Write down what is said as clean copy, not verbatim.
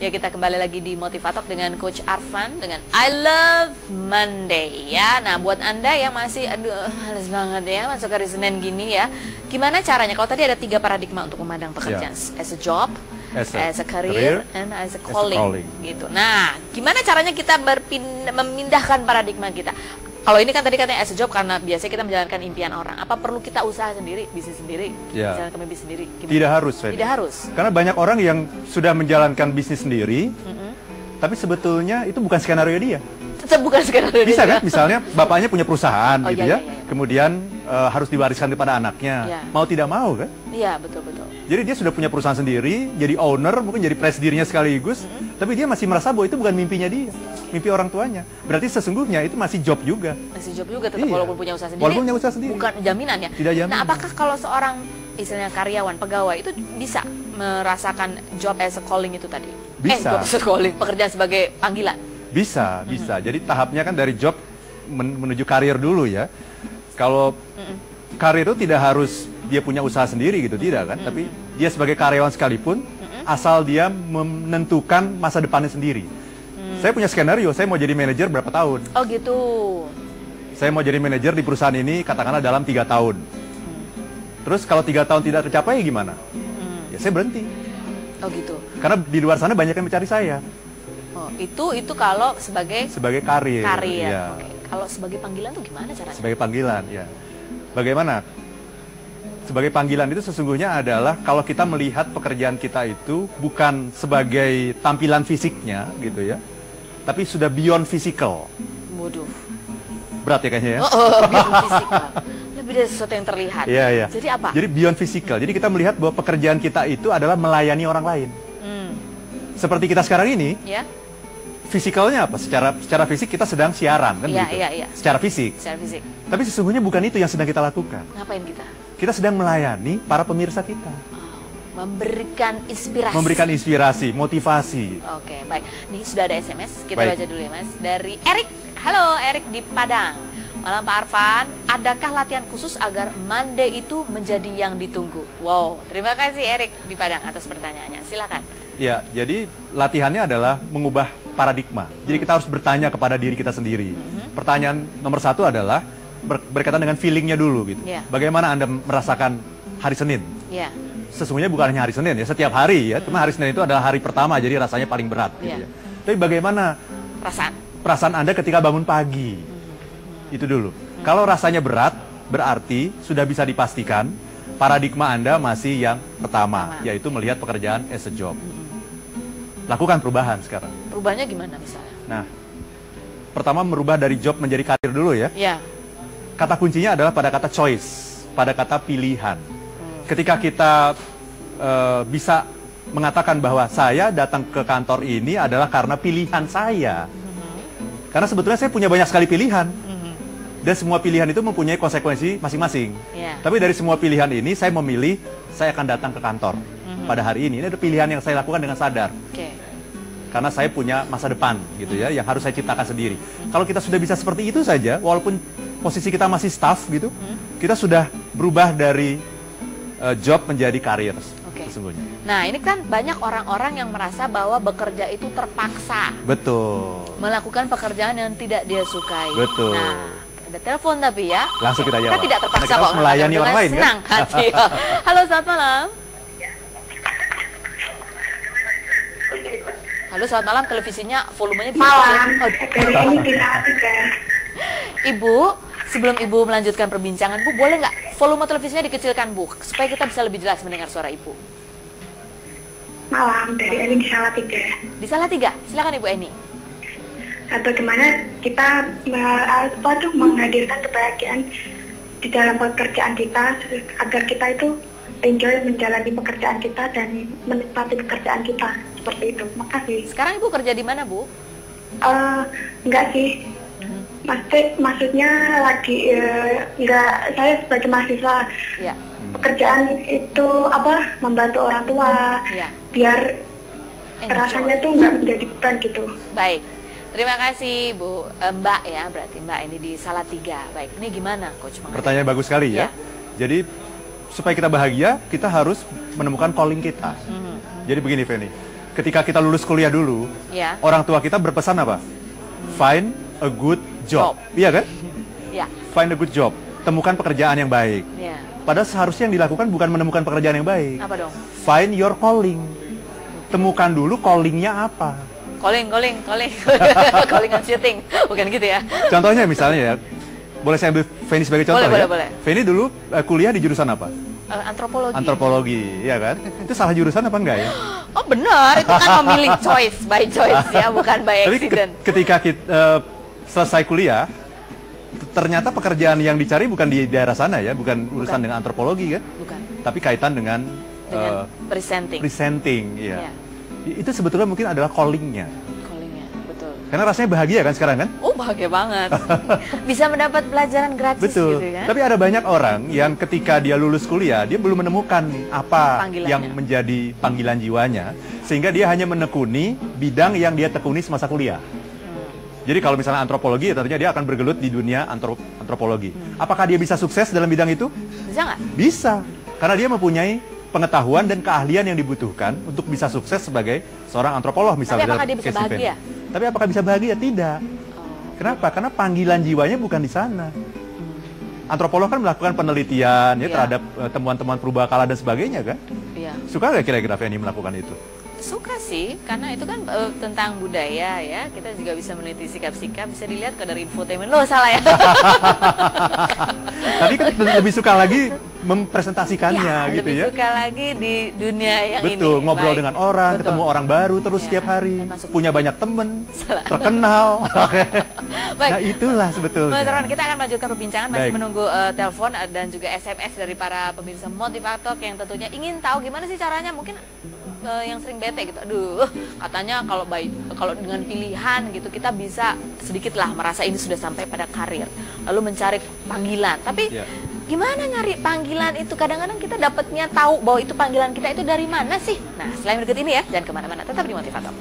Ya, kita kembali lagi di Motivator dengan Coach Arfan dengan I Love Monday ya. Nah, buat Anda yang masih males banget ya masuk hari Senin gini ya. Gimana caranya? Kalau tadi ada 3 paradigma untuk memandang pekerjaan, as a job, as a career, and as a calling gitu. Nah, gimana caranya kita memindahkan paradigma kita? Kalau ini kan tadi katanya as a job karena biasanya kita menjalankan impian orang. Apa perlu kita usaha sendiri, bisnis sendiri, menjalankan bisnis sendiri? Gimana? Tidak harus, Fedy. Tidak harus. Karena banyak orang yang sudah menjalankan bisnis sendiri, tapi sebetulnya itu bukan skenario dia. Tetap bukan skenario Bisa dia. kan? Misalnya bapaknya punya perusahaan, gitu iya. Kemudian harus diwariskan kepada anaknya. Mau tidak mau kan? Iya, betul-betul. Jadi dia sudah punya perusahaan sendiri, jadi owner, mungkin jadi presidennya sekaligus, tapi dia masih merasa bahwa itu bukan mimpinya dia, mimpi orang tuanya. Berarti sesungguhnya itu masih job juga. Masih job juga tetap walaupun punya usaha sendiri. Walaupun punya usaha sendiri. Bukan jaminan ya. Tidak jaminan. Nah, apakah kalau seorang istilahnya karyawan, pegawai itu bisa merasakan job as a calling itu tadi? Bisa. Job as a calling, pekerjaan sebagai panggilan. Bisa, bisa. Jadi tahapnya kan dari job menuju karir dulu ya. Kalau karir itu tidak harus dia punya usaha sendiri gitu, tidak kan? Tapi dia sebagai karyawan sekalipun, asal dia menentukan masa depannya sendiri. Saya punya skenario, saya mau jadi manajer berapa tahun. Oh gitu. Saya mau jadi manajer di perusahaan ini katakanlah dalam 3 tahun. Terus kalau 3 tahun tidak tercapai gimana? Ya saya berhenti. Oh gitu. Karena di luar sana banyak yang mencari saya. Oh, itu kalau sebagai karir. Ya. Oke. Kalau sebagai panggilan tuh gimana caranya? Sebagai panggilan, ya. Bagaimana? Sebagai panggilan itu sesungguhnya adalah kalau kita melihat pekerjaan kita itu bukan sebagai tampilan fisiknya gitu ya, tapi sudah beyond physical. Waduh. Berat ya kayaknya ya? Beyond physical. Lebih dari sesuatu yang terlihat. Iya, iya. Jadi apa? Jadi beyond physical. Jadi kita melihat bahwa pekerjaan kita itu adalah melayani orang lain. Seperti kita sekarang ini. Ya. Fisikalnya apa? Secara fisik kita sedang siaran kan begitu? Iya. Secara fisik. Secara fisik. Tapi sesungguhnya bukan itu yang sedang kita lakukan. Ngapain kita? Kita sedang melayani para pemirsa kita. Memberikan inspirasi. Memberikan inspirasi, motivasi. Oke, baik. Nih sudah ada SMS, kita Baik. baca dulu ya Mas. Dari Erik. Halo Erik di Padang. Malam Pak Arfan, adakah latihan khusus agar Monday itu menjadi yang ditunggu? Wow, terima kasih Erik di Padang atas pertanyaannya. Silakan. Ya, jadi latihannya adalah mengubah paradigma. Jadi kita harus bertanya kepada diri kita sendiri. Pertanyaan nomor 1 adalah berkaitan dengan feelingnya dulu gitu. Bagaimana Anda merasakan hari Senin? Sesungguhnya bukan hanya hari Senin ya, setiap hari ya. Cuma hari Senin itu adalah hari pertama, jadi rasanya paling berat. Gitu ya. Tapi bagaimana perasaan Anda ketika bangun pagi? Itu dulu. Kalau rasanya berat, berarti sudah bisa dipastikan paradigma Anda masih yang pertama, yaitu melihat pekerjaan as a job. Lakukan perubahan sekarang. Perubahannya gimana misalnya? Nah, pertama merubah dari job menjadi karir dulu ya. Kata kuncinya adalah pada kata choice, pada kata pilihan. Ketika kita bisa mengatakan bahwa saya datang ke kantor ini adalah karena pilihan saya. Karena sebetulnya saya punya banyak sekali pilihan. Dan semua pilihan itu mempunyai konsekuensi masing-masing. Tapi dari semua pilihan ini saya memilih saya akan datang ke kantor pada hari ini. Ini ada pilihan yang saya lakukan dengan sadar. Karena saya punya masa depan gitu ya, yang harus saya ciptakan sendiri. Kalau kita sudah bisa seperti itu saja, walaupun posisi kita masih staff gitu, kita sudah berubah dari job menjadi karir sesungguhnya. Nah, ini kan banyak orang-orang yang merasa bahwa bekerja itu terpaksa. Betul. Melakukan pekerjaan yang tidak dia sukai. Betul. Nah, ada telepon tapi ya. Langsung kita jawab. Kita tidak terpaksa kok. Melayani orang lain senang kan? hati. Halo, selamat malam. Halo, selamat malam. Televisinya volumenya bisa kecil. Ibu, sebelum Ibu melanjutkan perbincangan, Bu, boleh nggak volume televisinya dikecilkan, Bu, supaya kita bisa lebih jelas mendengar suara Ibu. Malam, dari Eni di Salatiga. Di Salatiga, silakan Ibu Eni. Bagaimana kita menghadirkan kebahagiaan di dalam pekerjaan kita agar kita itu enjoy menjalani pekerjaan kita dan menikmati pekerjaan kita seperti itu. Makasih. Sekarang Ibu kerja di mana, Bu? Enggak sih. Maksudnya lagi enggak, saya sebagai mahasiswa. Pekerjaan itu membantu orang tua biar rasanya tuh nggak menjadi beban gitu. Baik. Terima kasih Bu Mbak ya, berarti Mbak ini di Salatiga. Baik, ini gimana Coach? Pertanyaan bagus sekali ya. Jadi supaya kita bahagia, kita harus menemukan calling kita. Jadi begini Feni, ketika kita lulus kuliah dulu, orang tua kita berpesan apa? Find a good job. Iya kan? Find a good job. Temukan pekerjaan yang baik. Padahal seharusnya yang dilakukan bukan menemukan pekerjaan yang baik. Apa dong? Find your calling. Temukan dulu callingnya apa. Calling and shooting. Bukan gitu ya? Contohnya misalnya ya, boleh saya ambil Feni sebagai contoh ya? Boleh. Feni dulu kuliah di jurusan apa? Antropologi, ya kan? Itu salah jurusan apa enggak ya? Oh benar, itu kan memilih by choice ya, bukan by accident. Tapi ketika kita selesai kuliah, ternyata pekerjaan yang dicari bukan di daerah sana ya, bukan urusan dengan antropologi kan? Bukan. Tapi kaitan dengan presenting, ya. Itu sebetulnya mungkin adalah callingnya. Karena rasanya bahagia kan sekarang kan? Oh bahagia banget. Bisa mendapat pelajaran gratis. Betul. Gitu kan? Tapi ada banyak orang yang ketika dia lulus kuliah, dia belum menemukan apa yang menjadi panggilan jiwanya. Sehingga dia hanya menekuni bidang yang dia tekuni semasa kuliah. Jadi kalau misalnya antropologi, tentunya dia akan bergelut di dunia antropologi. Apakah dia bisa sukses dalam bidang itu? Bisa nggak? Bisa. Karena dia mempunyai pengetahuan dan keahlian yang dibutuhkan untuk bisa sukses sebagai seorang antropolog misalnya. Tapi apakah dia bisa bahagia? Tapi apakah bisa bahagia? Tidak. Kenapa? Karena panggilan jiwanya bukan di sana. Antropolog kan melakukan penelitian ya terhadap temuan-temuan perubahan dan sebagainya kan? Iya. Suka nggak kira-kira Feni melakukan itu? Suka sih, karena itu kan tentang budaya ya. Kita juga bisa meneliti sikap-sikap, bisa dilihat kok dari infotainment. Loh, salah ya. Tapi kan lebih suka lagi mempresentasikannya gitu ya. Lebih suka lagi di dunia yang ini. Betul, ngobrol dengan orang, ketemu orang baru terus setiap hari. Punya banyak temen, terkenal. Nah itulah sebetulnya. Teman-teman, kita akan lanjutkan perbincangan, masih menunggu telepon dan juga SMS dari para pemirsa Motivator yang tentunya ingin tahu gimana sih caranya, mungkin yang sering bete gitu, aduh katanya kalau dengan pilihan gitu kita bisa sedikitlah merasa ini sudah sampai pada karir, lalu mencari panggilan, tapi gimana nyari panggilan itu? Kadang-kadang kita dapatnya tahu bahwa itu panggilan kita itu dari mana sih? Nah, selain berikut ini ya, jangan kemana-mana, tetap di Motivator.